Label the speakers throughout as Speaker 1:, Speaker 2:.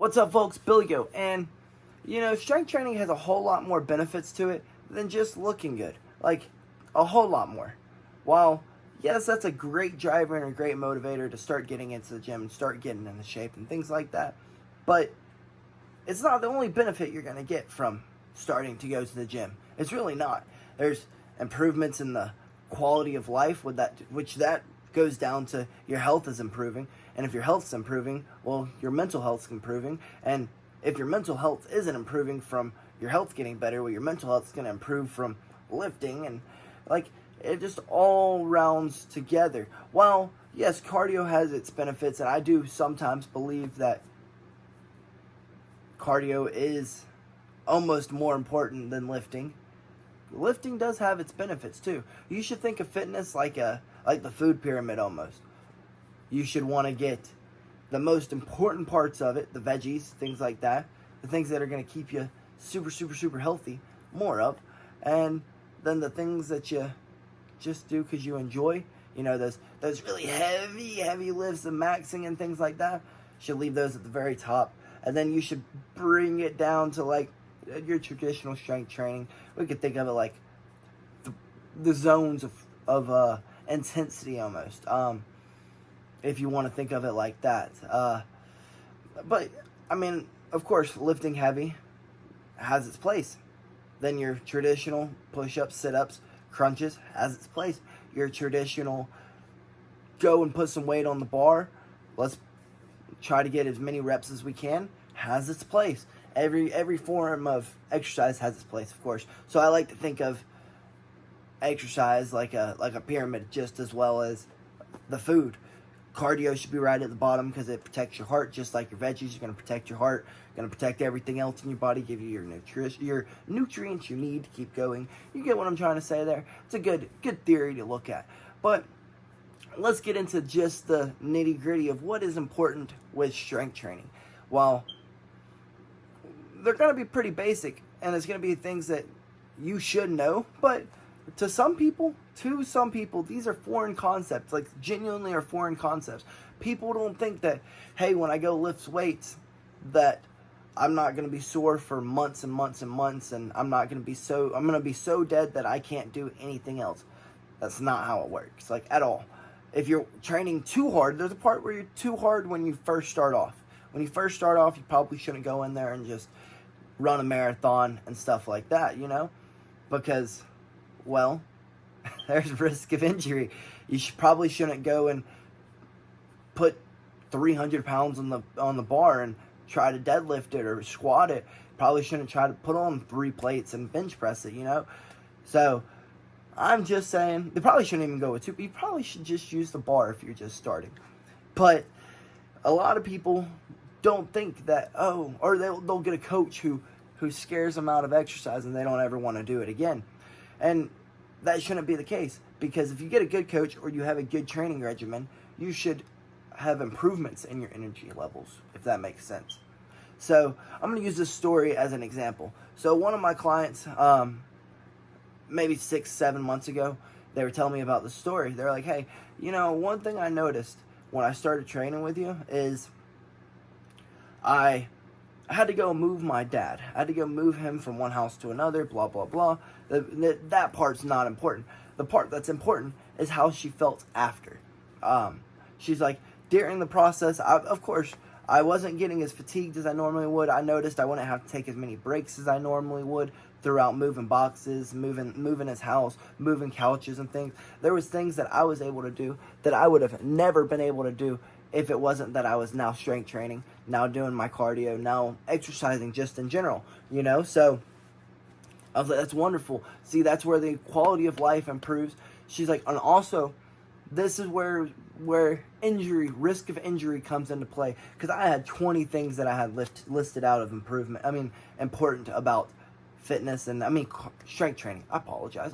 Speaker 1: What's up, folks? Billy Goat. And, strength training has a whole lot more benefits to it than just looking good. Like, a whole lot more. While, yes, that's a great driver and a great motivator to start getting into the gym and start getting into shape and things like that. But it's not the only benefit you're going to get from starting to go to the gym. It's really not. There's improvements in the quality of life with that, which that goes down to your health is improving. And if your health's improving, well, your mental health's improving. And if your mental health isn't improving from your health getting better, well, your mental health's going to improve from lifting. And, it just all rounds together. While, yes, cardio has its benefits, and I do sometimes believe that cardio is almost more important than lifting. Lifting does have its benefits too. You should think of fitness like the food pyramid almost. You should want to get the most important parts of it, the veggies, things like that, the things that are going to keep you super, super, super healthy, more of, and then the things that you just do because you enjoy, those really heavy lifts and maxing and things like that, should leave those at the very top. And then you should bring it down to your traditional strength training. We could think of it like the zones of intensity almost. If you want to think of it like that. But, of course, lifting heavy has its place. Then your traditional push-ups, sit-ups, crunches has its place. Your traditional go and put some weight on the bar, let's try to get as many reps as we can, has its place. Every form of exercise has its place, of course. So I like to think of exercise like a pyramid just as well as the food. Cardio should be right at the bottom because it protects your heart, just like your veggies. You're going to protect your heart, going to protect everything else in your body, give you your nutrients you need to keep going. You get what I'm trying to say there? It's a good theory to look at. But let's get into just the nitty-gritty of what is important with strength training. Well, they're going to be pretty basic, and it's going to be things that you should know, but to some people, these are foreign concepts, genuinely are foreign concepts. People don't think that, hey, when I go lift weights, that I'm not going to be sore for months and months and months, and I'm going to be so dead that I can't do anything else. That's not how it works, at all. If you're training too hard, there's a part where you're too hard when you first start off. When you first start off, you probably shouldn't go in there and just run a marathon and stuff like that, because, well, there's risk of injury. You probably shouldn't go and put 300 pounds on the bar and try to deadlift it or squat it. Probably shouldn't try to put on 3 plates and bench press it, So I'm just saying, they probably shouldn't even go with 2. But you probably should just use the bar if you're just starting. But a lot of people don't think that, or they'll get a coach who scares them out of exercise and they don't ever want to do it again. And that shouldn't be the case, because if you get a good coach or you have a good training regimen, you should have improvements in your energy levels, if that makes sense. So I'm going to use this story as an example. So one of my clients, maybe 6-7 months ago, they were telling me about the story. They're like, hey, one thing I noticed when I started training with you is I had to go move my dad. I had to go move him from one house to another, blah, blah, blah. That part's not important. The part that's important is how she felt after. She's like, during the process, of course, I wasn't getting as fatigued as I normally would. I noticed I wouldn't have to take as many breaks as I normally would throughout moving boxes, moving his house, moving couches and things. There was things that I was able to do that I would have never been able to do if it wasn't that I was now strength training, now doing my cardio, now exercising just in general, So I was like, that's wonderful. See, that's where the quality of life improves. She's like, and also, this is where risk of injury comes into play. Because I had 20 things that I had listed out of important about fitness and, strength training. I apologize.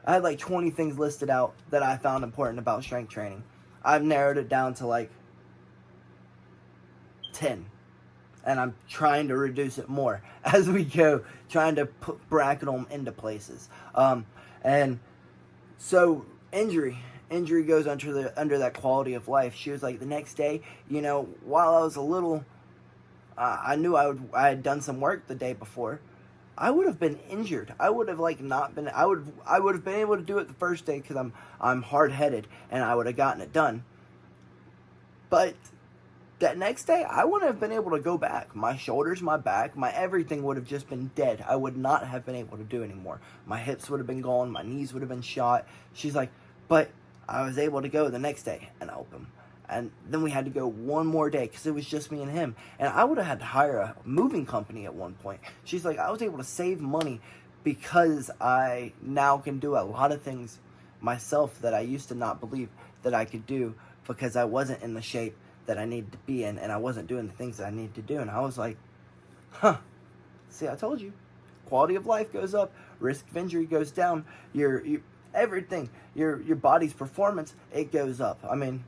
Speaker 1: I had 20 things listed out that I found important about strength training. I've narrowed it down to 10. And I'm trying to reduce it more as we go, trying to bracket them into places. And so injury goes under that quality of life. She was like, the next day, while I was a little I knew I had done some work the day before, I would have been injured. I would have like not been. I would have been able to do it the first day because I'm hard headed and I would have gotten it done. But that next day, I wouldn't have been able to go back. My shoulders, my back, my everything would have just been dead. I would not have been able to do anymore. My hips would have been gone. My knees would have been shot. She's like, but I was able to go the next day and help him. And then we had to go one more day because it was just me and him. And I would have had to hire a moving company at one point. She's like, I was able to save money because I now can do a lot of things myself that I used to not believe that I could do because I wasn't in the shape that I needed to be in and I wasn't doing the things that I needed to do. And I was like, see, I told you. Quality of life goes up, risk of injury goes down, your everything, your body's performance, it goes up. I mean,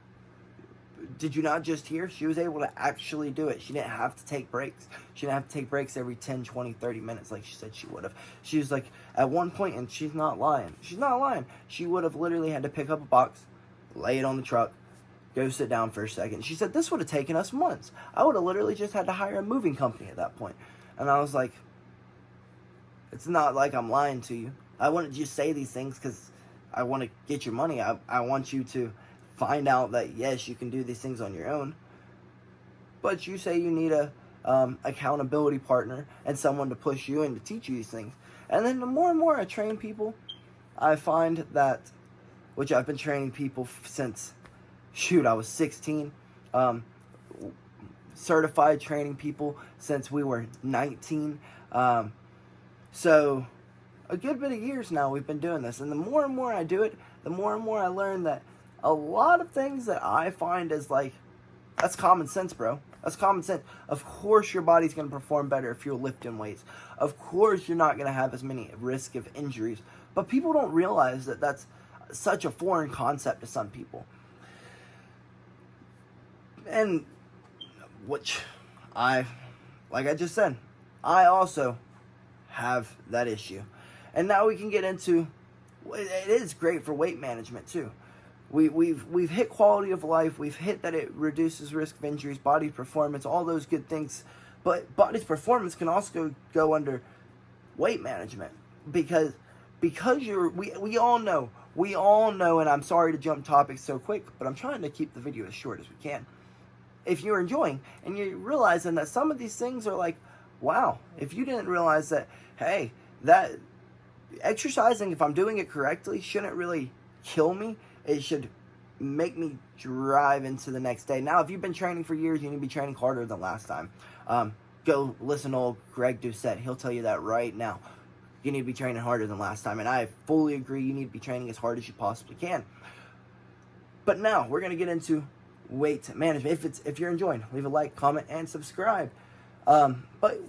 Speaker 1: did you not just hear? She was able to actually do it. She didn't have to take breaks. She didn't have to take breaks every 10, 20, 30 minutes like she said she would have. She was like, at one point, and she's not lying. She's not lying. She would have literally had to pick up a box, lay it on the truck, go sit down for a second. She said, this would have taken us months. I would have literally just had to hire a moving company at that point. And I was like, it's not like I'm lying to you. I wouldn't just say these things because I want to get your money. I want you to find out that, yes, you can do these things on your own. But you say you need a accountability partner and someone to push you and to teach you these things. And then the more and more I train people, I find that, which I've been training people since, I was 16. Certified training people since we were 19. So a good bit of years now we've been doing this. And the more and more I do it, the more and more I learn that a lot of things that I find is like, that's common sense, bro. That's common sense. Of course your body's going to perform better if you're lifting weights. Of course you're not going to have as many risk of injuries. But people don't realize that that's such a foreign concept to some people. And which like I just said, I also have that issue. And now we can get into, it is great for weight management too. We've hit quality of life. We've hit that it reduces risk of injuries, body performance, all those good things. But body's performance can also go under weight management because we all know, and I'm sorry to jump topics so quick, but I'm trying to keep the video as short as we can. If you're enjoying and you're realizing that some of these things are like, wow, if you didn't realize that, hey, that exercising, if I'm doing it correctly, shouldn't really kill me. It should make me drive into the next day. Now, if you've been training for years, you need to be training harder than last time. Go listen to old Greg Doucette. He'll tell you that right now. You need to be training harder than last time. And I fully agree. You need to be training as hard as you possibly can. But now, we're going to get into weight management. If you're enjoying, leave a like, comment, and subscribe. But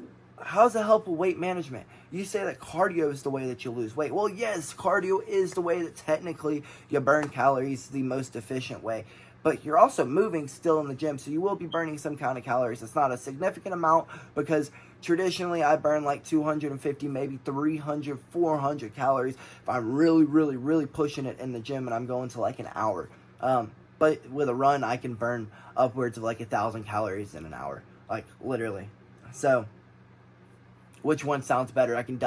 Speaker 1: how does it help with weight management? You say that cardio is the way that you lose weight. Well, yes, cardio is the way that technically you burn calories the most efficient way. But you're also moving still in the gym, so you will be burning some kind of calories. It's not a significant amount because traditionally I burn like 250, maybe 300, 400 calories if I'm really, really, really pushing it in the gym and I'm going to like an hour. But with a run, I can burn upwards of like 1,000 calories in an hour, like literally. So, which one sounds better? I can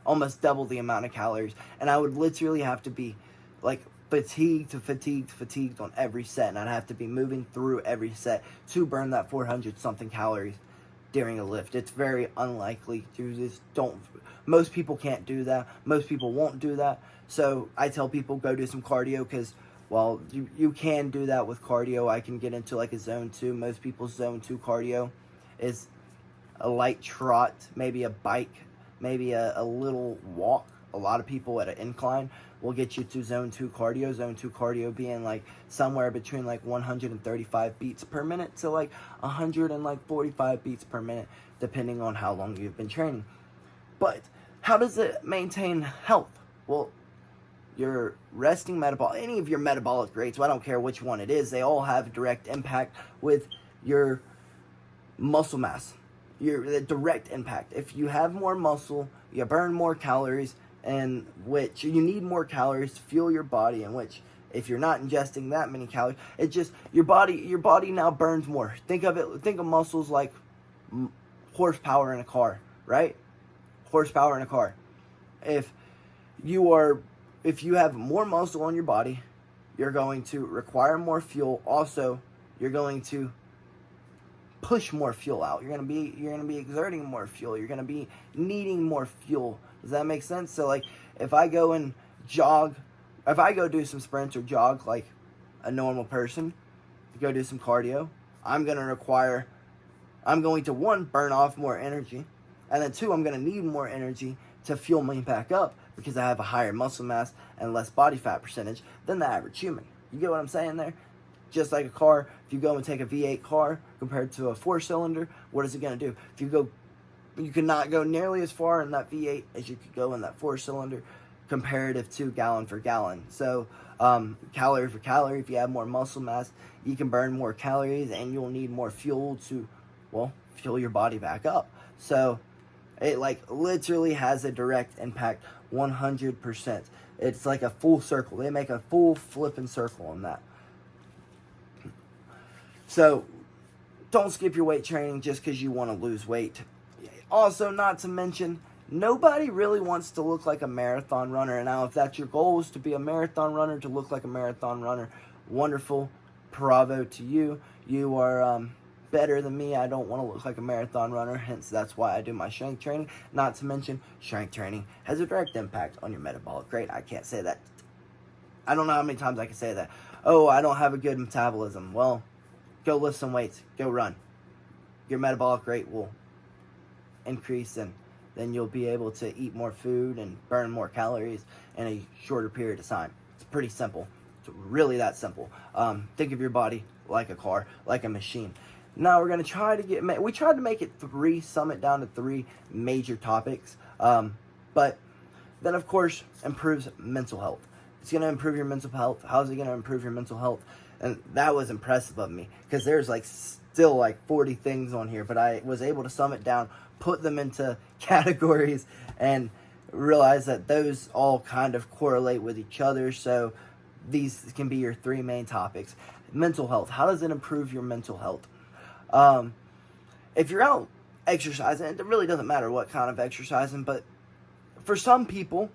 Speaker 1: almost double the amount of calories. And I would literally have to be like fatigued on every set. And I'd have to be moving through every set to burn that 400 something calories during a lift. It's very unlikely to just most people can't do that. Most people won't do that. So I tell people go do some cardio because, well, you can do that with cardio. I can get into like a zone 2. Most people's zone 2 cardio is a light trot, maybe a bike, maybe a little walk. A lot of people at an incline will get you to zone 2 cardio. Zone 2 cardio being like somewhere between like 135 beats per minute to like 145 beats per minute, depending on how long you've been training. But how does it maintain health? Well, your resting metabolic, any of your metabolic rates, I don't care which one it is, they all have a direct impact with your muscle mass. The direct impact. If you have more muscle, you burn more calories, and which you need more calories to fuel your body, in which if you're not ingesting that many calories, it just your body now burns more. Think of muscles like horsepower in a car, right? Horsepower in a car. If you have more muscle on your body, you're going to require more fuel. Also, you're going to push more fuel out. You're gonna be exerting more fuel. You're gonna be needing more fuel. Does that make sense? So like, if I go and jog, if I go do some sprints or jog like a normal person, go do some cardio, I'm going to, one, burn off more energy, and then two, I'm going to need more energy to fuel me back up because I have a higher muscle mass and less body fat percentage than the average human. You get what I'm saying there? Just like a car, if you go and take a V8 car compared to a 4-cylinder, what is it going to do? You cannot go nearly as far in that V8 as you could go in that 4-cylinder comparative to gallon for gallon. So calorie for calorie, if you have more muscle mass, you can burn more calories and you'll need more fuel to, well, fuel your body back up. So it like literally has a direct impact 100%. It's like a full circle. They make a full flipping circle on that. So don't skip your weight training just because you want to lose weight. Also, not to mention, nobody really wants to look like a marathon runner. And now, if that's your goal, is to be a marathon runner, to look like a marathon runner, wonderful. Bravo to you. You are better than me. I don't want to look like a marathon runner. Hence, that's why I do my strength training. Not to mention, strength training has a direct impact on your metabolic rate. I can't say that. I don't know how many times I can say that. Oh, I don't have a good metabolism. Well, go lift some weights. Go run. Your metabolic rate will increase, and then you'll be able to eat more food and burn more calories in a shorter period of time. It's pretty simple. It's really that simple. Think of your body like a car, like a machine. Now we're going to try to we tried to make it sum it down to 3 major topics. But then, of course, improves mental health. It's going to improve your mental health. How's it going to improve your mental health? And that was impressive of me, because there's like still like 40 things on here, but I was able to sum it down, put them into categories, and realize that those all kind of correlate with each other. So these can be your 3 main topics. Mental health. How does it improve your mental health? If you're out exercising, it really doesn't matter what kind of exercising, but for some people,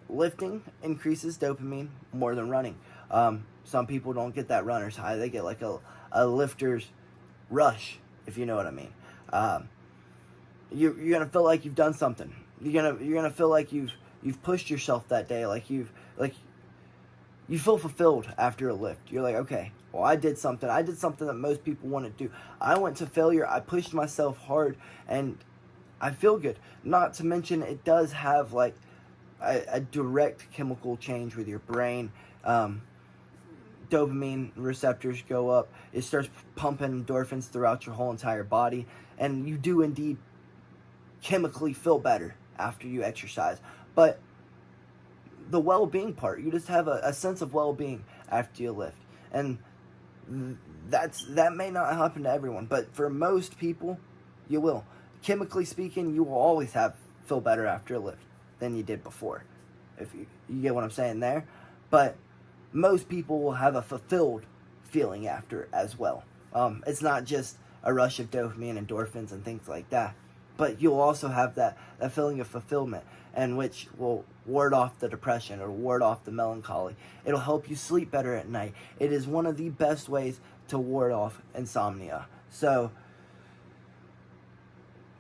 Speaker 1: lifting increases dopamine more than running. Some people don't get that runner's high. They get like a lifter's rush, if you know what I mean. You're gonna feel like you've done something. You're gonna feel like you've pushed yourself that day. You feel fulfilled after a lift. You're like, okay, well, I did something. I did something that most people want to do. I went to failure. I pushed myself hard, and I feel good. Not to mention, it does have like a direct chemical change with your brain. Dopamine receptors go up. It starts pumping endorphins throughout your whole entire body, and you do indeed chemically feel better after you exercise. But the well-being part, you just have a sense of well-being after you lift, and that may not happen to everyone, but for most people, you will. Chemically speaking, you will always feel better after a lift than you did before, if you get what I'm saying there. But most people will have a fulfilled feeling after as well. It's not just a rush of dopamine, endorphins, and things like that, but you'll also have that feeling of fulfillment, and which will ward off the depression or ward off the melancholy. It'll help you sleep better at night. It is one of the best ways to ward off insomnia. So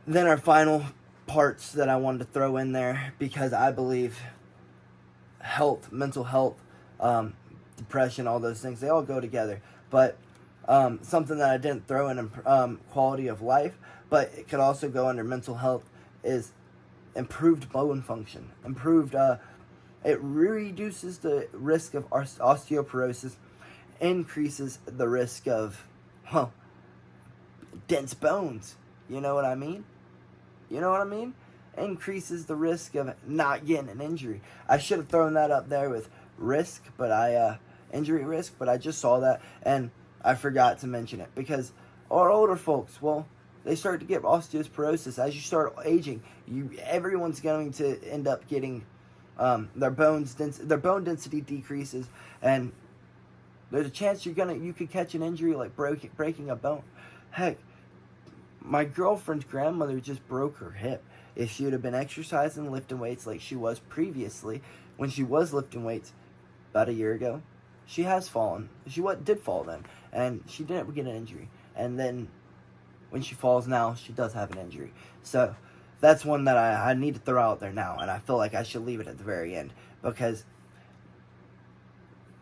Speaker 1: then our final parts that I wanted to throw in there, because I believe health, mental health, depression, all those things, they all go together. But something that I didn't throw in quality of life, but it could also go under mental health, is improved bone function. It reduces the risk of osteoporosis, increases the risk of, dense bones. You know what I mean? Increases the risk of not getting an injury. I should have thrown that up there with risk, but injury risk, but I just saw that and I forgot to mention it, because our older folks, well, they start to get osteoporosis. As you start aging, everyone's going to end up getting their bone density decreases, and there's a chance you could catch an injury like breaking a bone. Heck, My girlfriend's grandmother just broke her hip. If she would have been exercising and lifting weights like she was previously, when she was lifting weights about a year ago, she has fallen. She did fall then, and she didn't get an injury. And then when she falls now, she does have an injury. So that's one that I need to throw out there now, and I feel like I should leave it at the very end because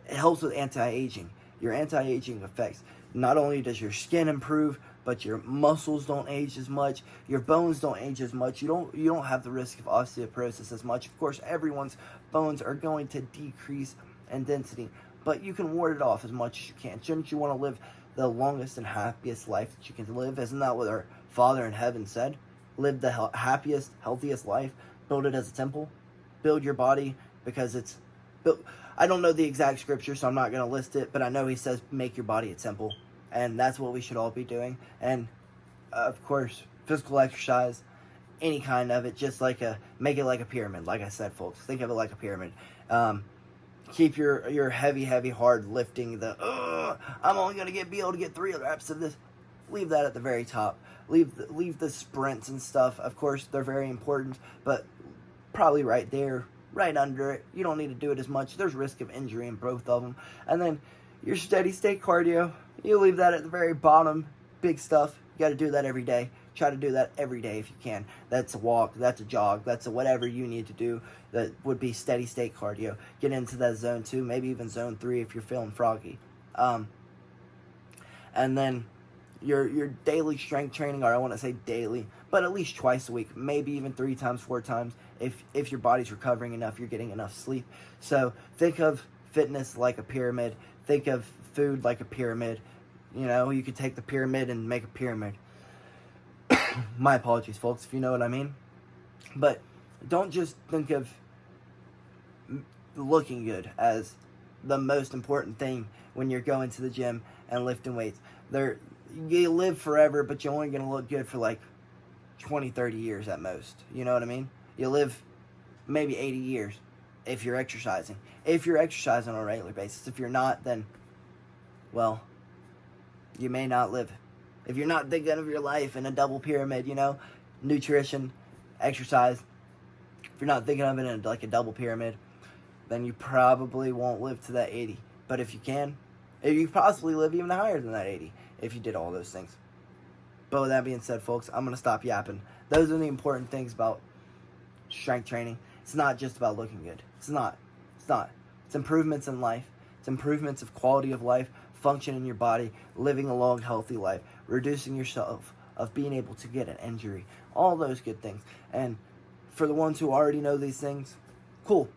Speaker 1: it helps with anti-aging. Your anti-aging effects. Not only does your skin improve, but your muscles don't age as much. Your bones don't age as much. You don't have the risk of osteoporosis as much. Of course, everyone's bones are going to decrease in density, but you can ward it off as much as you can. Shouldn't you want to live the longest and happiest life that you can live? Isn't that what our Father in heaven said? Live the happiest, healthiest life. Build it as a temple. Build your body because it's built. I don't know the exact scripture, so I'm not going to list it, but I know he says make your body a temple, and that's what we should all be doing. And, of course, physical exercise, any kind of it, just make it like a pyramid, like I said, folks. Think of it like a pyramid. Keep your heavy, hard lifting, I'm only going to be able to get 3 reps of this. Leave that at the very top. Leave the sprints and stuff. Of course, they're very important, but probably right there, right under it. You don't need to do it as much. There's risk of injury in both of them. And then your steady state cardio, you leave that at the very bottom. Big stuff. You got to do that every day. Try to do that every day if you can. That's a walk, that's a jog, that's a whatever you need to do that would be steady state cardio. Get into that zone 2, maybe even zone 3 if you're feeling froggy. And then your daily strength training, or I want to say daily, but at least twice a week, maybe even 3 times, 4 times, if your body's recovering enough, you're getting enough sleep. So think of fitness like a pyramid. Think of food like a pyramid. You could take the pyramid and make a pyramid. My apologies, folks, if you know what I mean. But don't just think of looking good as the most important thing when you're going to the gym and lifting weights. You live forever, but you're only going to look good for like 20, 30 years at most. You know what I mean? You live maybe 80 years if you're exercising. If you're exercising on a regular basis. If you're not, then, well, you may not live. If you're not thinking of your life in a double pyramid, nutrition, exercise, if you're not thinking of it in like a double pyramid, then you probably won't live to that 80. But if you can, you possibly live even higher than that 80 if you did all those things. But with that being said, folks, I'm going to stop yapping. Those are the important things about strength training. It's not just about looking good. It's not. It's improvements in life. It's improvements of quality of life, function in your body, living a long, healthy life, reducing yourself of being able to get an injury. All those good things. And for the ones who already know these things, cool.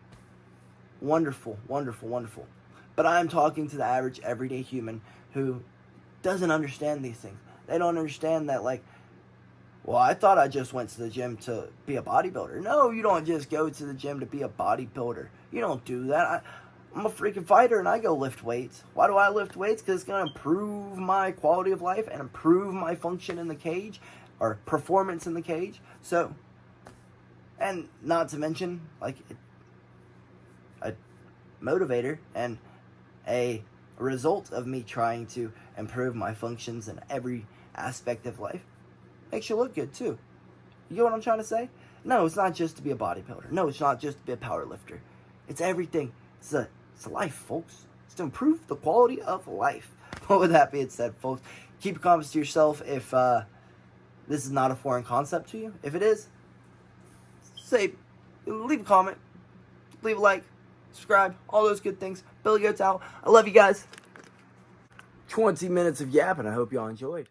Speaker 1: Wonderful, wonderful, wonderful. But I'm talking to the average, everyday human who doesn't understand these things. They don't understand that, well, I thought I just went to the gym to be a bodybuilder. No, you don't just go to the gym to be a bodybuilder. You don't do that. I'm a freaking fighter and I go lift weights. Why do I lift weights? Because it's going to improve my quality of life and improve my function in the cage or performance in the cage. So, and not to mention, a motivator and a result of me trying to improve my functions in every aspect of life makes you look good too. You know what I'm trying to say? No, it's not just to be a bodybuilder. No, it's not just to be a power lifter. It's everything. It's life, folks. It's to improve the quality of life. But with that being said, folks, keep your comments to yourself if this is not a foreign concept to you. If it is, leave a comment, leave a like, subscribe, all those good things. Billy Goats out. I love you guys. 20 minutes of yapping. I hope y'all enjoyed.